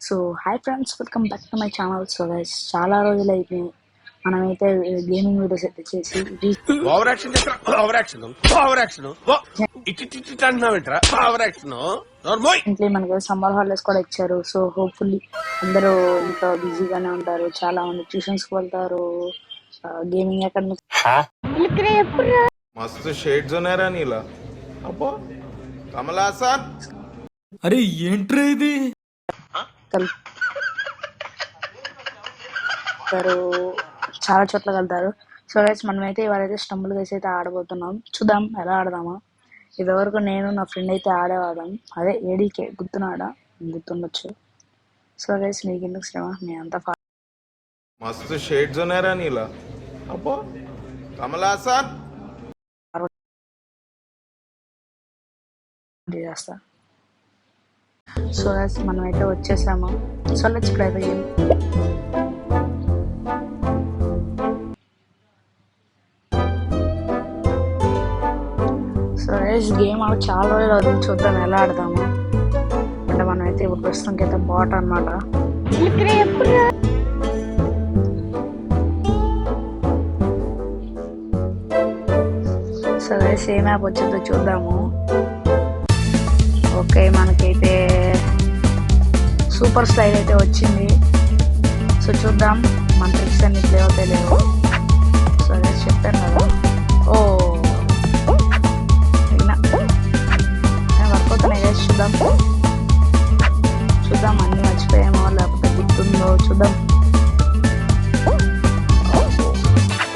So hi friends, welcome back to my channel. So guys, చాలా రోజులు అయిపోయి మనమైతే గేమింగ్ వీడియోస్ అయితే చేసి ఓవర్ యాక్షన్ ఇంట్లో మనకి సమ్మర్ హాలిడేస్ కూడా ఇచ్చారు. సో హోప్ఫుల్లీ అందరూ ఇంట్లో బిజీగానే ఉంటారు. చాలా మంది ట్యూషన్స్ కి వెళ్తారు, గేమింగ్ అకాడమీ. मस्त शेड जो नाही राणीला अप्पा कमला असा అరే ఏంట్రా ఇది? చాలా చోట్ల వెళ్తారు. సో గైస్, మనమైతే ఇవాళైతే స్టంబుల్ గేస్ అయితే ఆడబోతున్నాం. చూద్దాం ఎలా ఆడదామా. ఇదివరకు నేను నా ఫ్రెండ్ అయితే ఆడేవాళ్ళం. అదే ఏడీకే గుర్తుండొచ్చు. సో గైస్, మీకు ఎందుకు శ్రమ, నేను అంతా मस्त शेड जो नाही राणीला अप्पा कमला असा చేస్తా. సో గైస్, మనమైతే వచ్చేసాము. So let's play the game. So guys, game ఆడ చాలా రోజులు అవుతుంది. చూద్దాం ఎలా ఆడదాము. అంటే మనమైతే ఇప్పుడు ప్రస్తుతానికి అయితే బాట్ అన్నమాట. సో గైస్, ఏం యాప్ వచ్చిందో చూద్దాము. ఓకే, మనకైతే సూపర్ స్లైడ్ అయితే వచ్చింది. సో చూద్దాం మన ట్రిక్స్ అన్ని ప్లే అవుతాయి లేవు. సో గైస్, చెప్పాను కదా. ఓ వర్క్ అవుతున్నాయి గైస్. చూద్దాం అన్ని మర్చిపోయామో లేకపోతే గుర్తుందో చూద్దాం.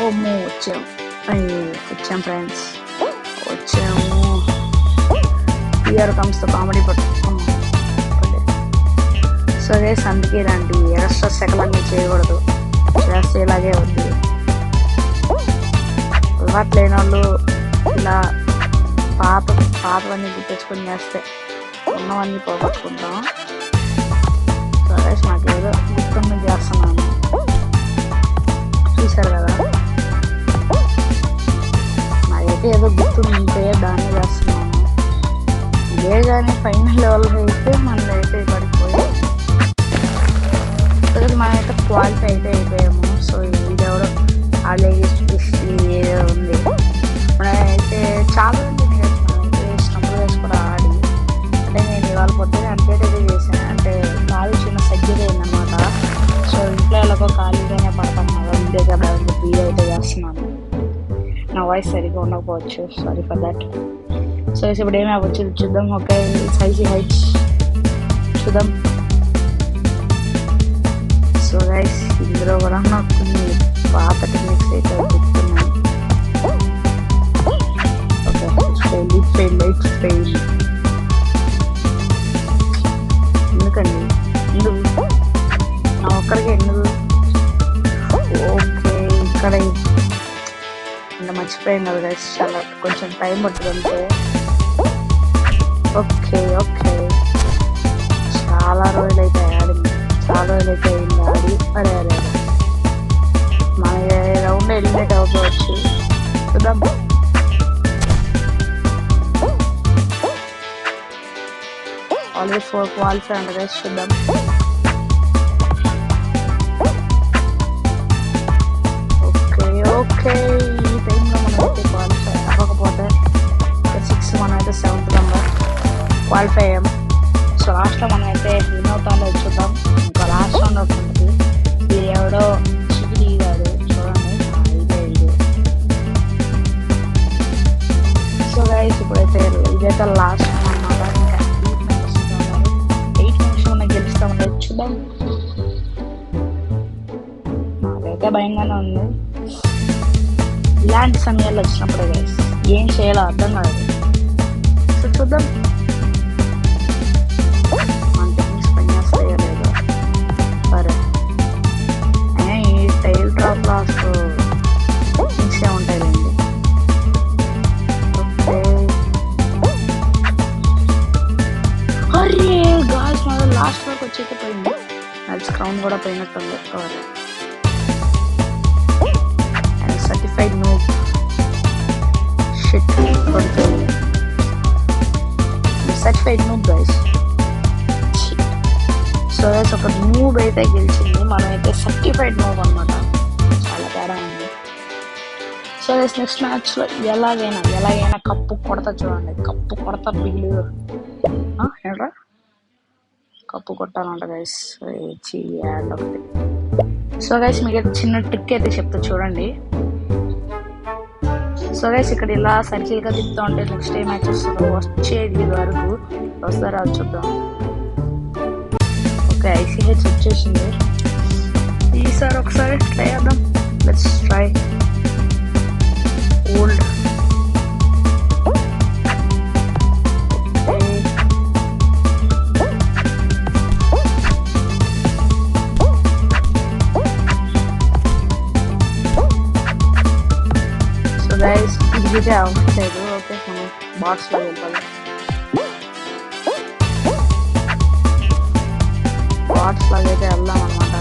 ఓమో వచ్చాం ఫ్రెండ్స్, వచ్చాము. Here comes the comedy but. So guys, అందుకే ఇలాంటి ఎక్స్ట్రా సెకలన్నీ చేయకూడదు. చేస్తే ఇలాగే ఉంది. అలవాటు లేని వాళ్ళు ఇలా పాతవన్నీ గుర్తించుకొని చేస్తే ఉన్నవన్నీ పోగొట్టుకుంటాం. సో గైస్, నాకు ఏదో గుర్తున్న చేస్తున్నాను, చూశారు కదా. నాకైతే ఏదో గుర్తుంటే దాన్ని చేస్తున్నాను. ఇదే కానీ ఫైనల్ లెవెల్ అయితే మనమైతే పడిపోయి మనమైతే క్వాలిఫై అయితే అయిపోయాము. సో ఇది ఎవరో ఏదో ఉంది. మనమైతే చాలా మనమైతే స్టంబుల్ వేసి కూడా ఆడి, అంటే నేను ఇవాళ పొద్దున అప్డేట్ అయితే చేశాను. అంటే కాలు చిన్న సర్జరీ అయిందనమాట. సో ఇంట్లో ఎలాగో ఖాళీగానే పడతాం కదా, ఇంతే కదా అని చెప్పి అయితే చేస్తున్నాను. నా వాయిస్ సరిగ్గా ఉండకపోవచ్చు, సారీ ఫర్ దట్. సో ఇప్పుడు ఏమి అవ్వచ్చు చూద్దాం. ఓకే, సైజీ హైట్స్ చూద్దాం. సో గైస్, ఇందులో కూడా నాకు కొన్ని పాత టెక్నిక్స్ అయితే గుర్తున్నాయి. ఓకే, ఫెయిల్ ఎందుకండి, ఎందుకు నా ఒక్కరికి ఎందుకు. ఓకే, ఇక్కడ ఇంకా మర్చిపోయాం కదా గైస్, చాలా కొంచెం టైం పడుతుంది. ఓకే చాలా రోజులైతే ఆడింది, ఆడి అదే మన రౌండ్ ఎలిమినేట్ అవుకోవచ్చు. చూద్దాం. ఆల్రెడీ 4 క్వాలిఫై అంట గైస్. చూద్దాం. ఓకే ఈ టైంలో మనం అయితే క్వాలిఫై అవ్వకపోతే 6 మనం అయితే 7th నెంబర్ క్వాలిఫై అయ్యాం. సో లాస్ట్లో మనం అయితే విన్ అవుతామో చూద్దాం. ఇంకా లాస్ట్ రౌండ్ అవుతుంది. ఇది ఎవడో చిగిరి గాడు చూడండి, ఇదే. సో గైస్, ఇప్పుడైతే ఇదైతే లాస్ట్ అన్నమాట. ఇంకా 8 మెంబర్స్ మనం గెలుస్తామని చూద్దాం. నాకైతే భయంగానే ఉంది ఇలాంటి సమయాల్లో వచ్చినప్పుడే గైస్. ఏం చేయాలో అర్థం కాదు. సో చూద్దాం మన టెక్నిక్స్ పనిచేస్తాయో లేదో. సరే, ఈ టైల్ డ్రాప్ లాస్ టెక్నిక్సే ఉంటాయిలేండి. ఓకే, అరే గాయ్స్, మన లాస్ట్ వరకు వచ్చేస్తే పోయింది. నల్స్ క్రౌన్ కూడా పోయినట్టు పెట్టుకోవాలి. Certified noob. Shit, I'm certified noob guys. So guys ఒక నూబ్ అయితే గెలిచింది, మనం అయితే సర్టిఫైడ్ నూబ్ అనమాట, చాలా తేడా ఉంది. సో గైస్ నెక్స్ట్ మ్యాచ్లో ఎలాగైనా కప్పు కొడతా, చూడండి కప్పు కొడతా బిల్లు ఏంట్రా కప్పు కొట్టాలంట గైస్. యాడ్ ఒకటి. సో గైస్ మీకు అయితే చిన్న ట్రిక్ అయితే చెప్తా చూడండి. సో గైస్ ఇక్కడ ఇలా సర్కిల్గా తిప్పుతూ ఉంటే నెక్స్ట్ టైం మ్యాచ్ వస్తుందో వచ్చేది వరకు వస్తారా చూద్దాం. ఓకే ఐసీహెచ్ వచ్చేసింది, ఈసారి ఒకసారి ట్రై చేద్దాం. Let's try old. So guys ఇది అవ్వట్లేదు. ఓకే మనం బాక్స్లో వెళ్ళాలి, బాట్స్ లాగైతే వెళ్దాం అనమాట.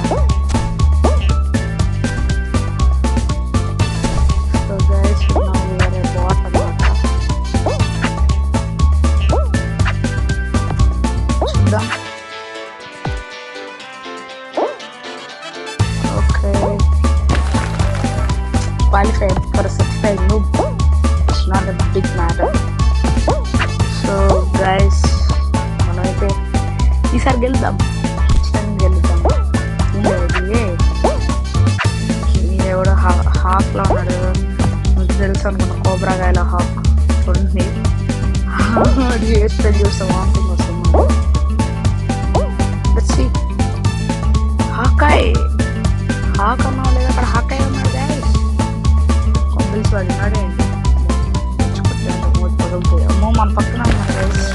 సో గైస్ వేరే బాట్ అనమాట, చూద్దాం. Okay qualified for certified noob, it's not a big matter. So guys మనమైతే ఈసారి గెలుద్దాం, ఎవడో హాక్లో ఉన్నాడు, మీకు తెలుసు అనుకున్న కోబ్రాగాయల హాక్ చూడండి, స్ప్రెడ్ చూస్తే వామిటింగ్ వస్తుంది. హాక్ అన్నా లేదా అక్కడ హాకాయ్ ఉన్నాడు గైస్, కంపెల్స్ వాడు ఉన్నాడే పగులుతాయి. అమ్మో మన పక్కన ఉన్నాడు గైస్,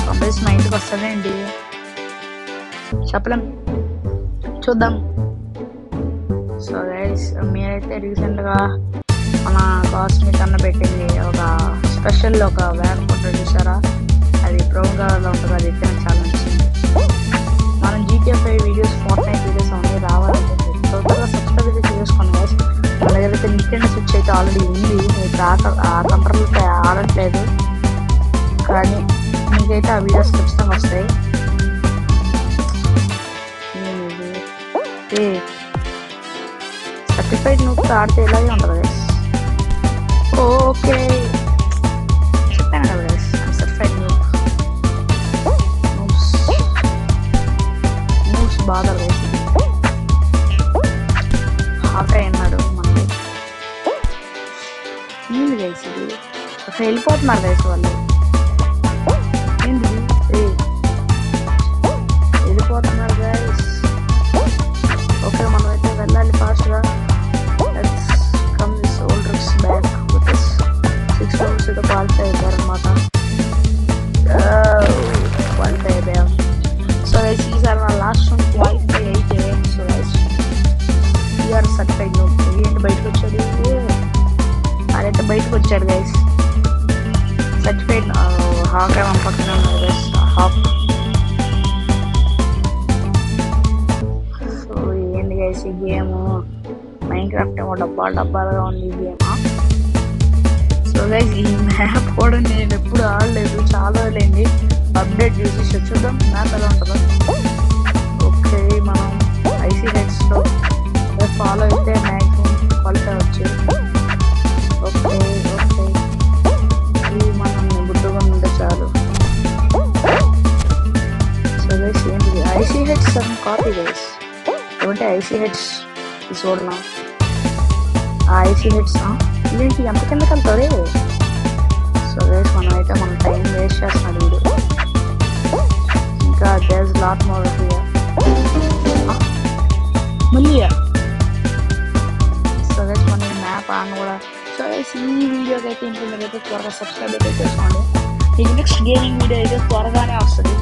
కంపెల్స్ మా ఇంటికి వస్తాడండి, చెప్పలేం చూద్దాం. సో గైస్ మీరైతే రీసెంట్గా మన కాస్మిక్ అన్న పెట్టింది ఒక స్పెషల్ ఒక వ్యాన్ ఫోటో చూసారా, అది బ్రౌన్ కలర్లో ఉంటుంది, అది అయితే నాకు చాలా నచ్చింది. మనం GTA 5 వీడియోస్, Fortnite వీడియోస్ అన్నీ రావాలంటే తొందరగా సబ్స్క్రైబ్ అయితే చేసుకోండి గైస్. మన దగ్గర అయితే నింటెండో స్విచ్ అయితే ఆల్రెడీ ఉంది, మీకు ఆ కంప్యూటర్లతో ఆడట్లేదు, కానీ మీకైతే ఆ వీడియోస్ ఖచ్చితంగా వస్తాయి. సర్టిఫైడ్ నూబ్తో ఆడితే ఇలాగే ఉంటుంది గైస్. ఓకే చెప్పాను కదా గైస్, సర్టిఫైడ్ నూబ్స్ బాగా గైస్. హాకాయ్ అన్నాడు మనకి, ఏంది గైస్ ఇది, అక్కడ వెళ్ళిపోతున్నారు గైస్ వాళ్ళు, ఏంది వెళ్ళిపోతున్నారు గైస్. ఓకే మనం అయితే వెళ్ళాలి ఫాస్ట్గా. Let's come this old ricks back with 6 rounds అయితే క్వాలిఫై అయిపోయారు అనమాట, క్వాలిఫై అయిపోయాం. సో గైస్ ఈసారి నా లాస్ట్ రౌండ్ క్వాలిఫై అయితే, so guys you are certified noob. ఏంటి బయటకు వచ్చాడు, అదైతే బయటకు వచ్చాడు గైస్, సర్టిఫైడ్ హాక్ ఏమో పక్కన ఉన్నాడు గైస్, హాక్. ఈ గేమ్ మైన్క్రాఫ్ట్ ఏమో డబ్బాలుగా ఉంది ఈ గేమ్. సో గైస్ ఈ మ్యాప్ కూడా నేను ఎప్పుడు ఆడలేదు, చాలా రోజులైంది, అప్డేట్ చూసి చూద్దాం మ్యాప్ ఎలా ఉంటుందో. ఓకే మనం ఐసీహెచ్లో ఫాలో అయితే మ్యాక్సిమం క్వాలిఫై వచ్చు. ఓకే ఓకే ఇది మనం గుడ్డుగా ఉంటే చాలు. సో గైస్ ఏంటిది ఐసీహెచ్ కాపీ గైస్, ఏమంటే ఐసీహెచ్ చూడనా, ఆ ఐసీహెచ్ ఇదేంటి ఎంత కిందకి వెళ్తుంది. సో గైస్ మనం అయితే మన టైం వేస్ట్ చేస్తున్నాడు వీడు, ఇంకా there is lot more here మళ్ళీ. సో గైస్ మన మ్యాప్ ఆన్ కూడా. సో గైస్ ఈ వీడియోకి అయితే ఇంట్లో అయితే త్వరగా సబ్స్క్రైబ్ అయితే చేసుకోండి, ఈ నెక్స్ట్ గేమింగ్ వీడియో అయితే త్వరగానే వస్తుంది.